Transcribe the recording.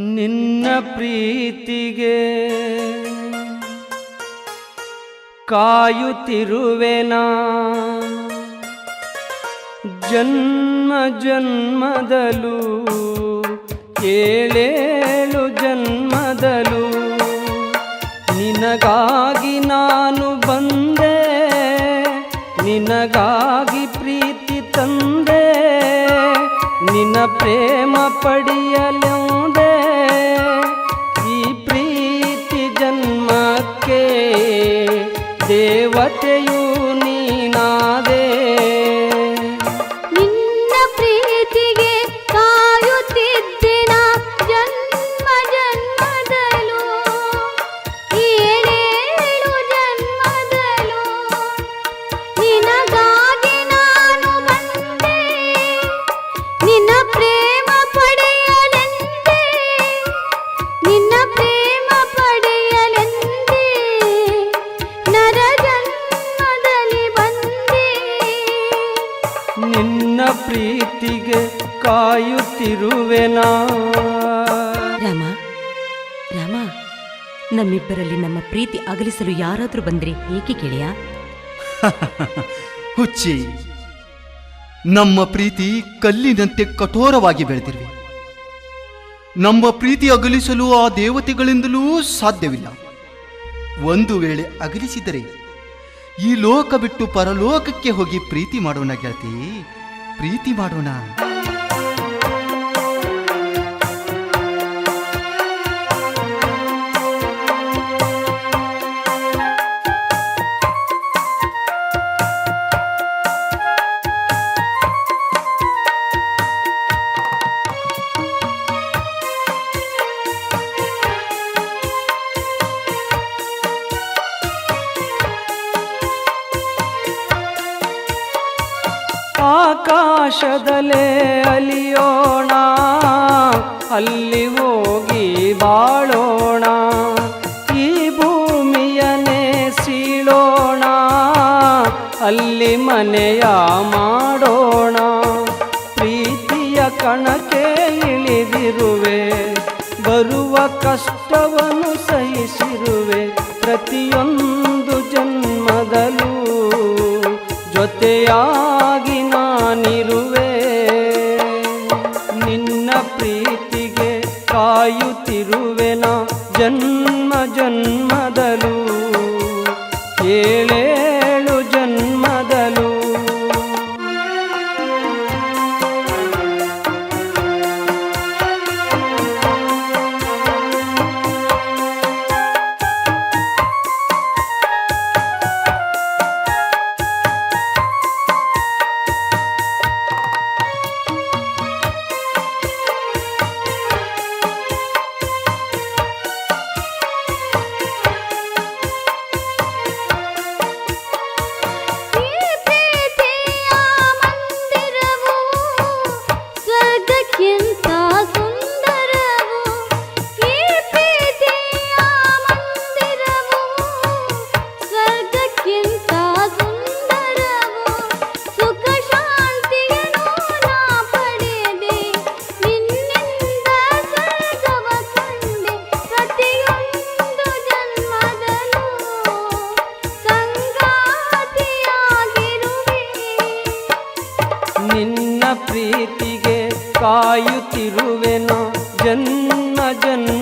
ನಿನ್ನ ಪ್ರೀತಿಗೆ ಕಾಯುತ್ತಿರುವೆನಾ ಜನ್ಮ ಜನ್ಮದಲು ಏಳೇಳು ಜನ್ಮದಲು ನಿನಗಾಗಿ ನಾನು ಬಂದೆ ನಿನಗಾಗಿ ಪ್ರೀತಿ ತಂದೆ ನಿನ್ನ ಪ್ರೇಮ ಪಡೆಯಲೆಂದೇ ಈ ಪ್ರೀತಿ ಜನ್ಮಕ್ಕೆ ದೇವತೆಯು ನೀನಾದೆ ನಿನ್ನ ಪ್ರೀತಿಗೆ ಕಾಯುತ್ತಿದ್ದಿನ ಜನ್ಮ ಜನ್ಮದಲು ಏಳೇಳು ಜನ್ಮದಲು ನಿನಗಾಗಿ ನಾನು ಬಂದೆ ನಿನ್ನ ಪ್ರೇಮ ಪಡೆಯಲೆಂದೇ ನಿನ್ನ ಪ್ರೇಮ ಪಡೆಯಲೆಂದೇ ನರ ಜನ್ಮದಲ್ಲಿ ಬಂದೆ ನಿನ್ನ ಪ್ರೀತಿಗೆ ಕಾಯುತ್ತಿರುವೆನಾ ರಾಮ ರಾಮ, ನಮ್ಮಿಬ್ಬರಲ್ಲಿ ನಮ್ಮ ಪ್ರೀತಿ ಅಗಲಿಸಲು ಯಾರಾದರೂ ಬಂದ್ರೆ ಏಕೆ ಗೆಳೆಯ? ಹುಚ್ಚಿ, ನಮ್ಮ ಪ್ರೀತಿ ಕಲ್ಲಿನಂತೆ ಕಠೋರವಾಗಿ ಬೆಳೆದಿರುವೆ. ನಮ್ಮ ಪ್ರೀತಿ ಅಗಲಿಸಲು ಆ ದೇವತೆಗಳಿಂದಲೂ ಸಾಧ್ಯವಿಲ್ಲ. ಒಂದು ವೇಳೆ ಅಗಲಿಸಿದರೆ ಈ ಲೋಕ ಬಿಟ್ಟು ಪರಲೋಕಕ್ಕೆ ಹೋಗಿ ಪ್ರೀತಿ ಮಾಡೋಣ ಗೆಳತಿ, ಪ್ರೀತಿ ಮಾಡೋಣ. ಆಕಾಶದಲ್ಲೇ ಅಲಿಯೋಣ, ಅಲ್ಲಿ ಹೋಗಿ ಬಾಳೋಣ, ಈ ಭೂಮಿಯನ್ನೇ ಸೀಳೋಣ, ಅಲ್ಲಿ ಮನೆಯ ಮಾಡೋಣ. ಪ್ರೀತಿಯ ಕಣಕ್ಕೆ ಇಳಿದಿರುವೆ, ಬರುವ ಕಷ್ಟವನ್ನು ಸಹಿಸಿರುವೆ, ಪ್ರತಿಯೊಂದು ಜನ್ಮದಲ್ಲೂ ಜೊತೆಯಾಗಿ ನಾನಿರುವೆ. ನಿನ್ನ ಪ್ರೀತಿಗೆ ಕಾಯುತ್ತಿರುವೆನ ಜನ್ಮ ಜನ್ಮದಲು ಏಳೇಳು ಜನ್ಮದಲು. ನಿನ್ನ ಪ್ರೀತಿಗೆ ಕಾಯುತ್ತಿರುವೆನ ಜನ್ಮ ಜನ್ಮ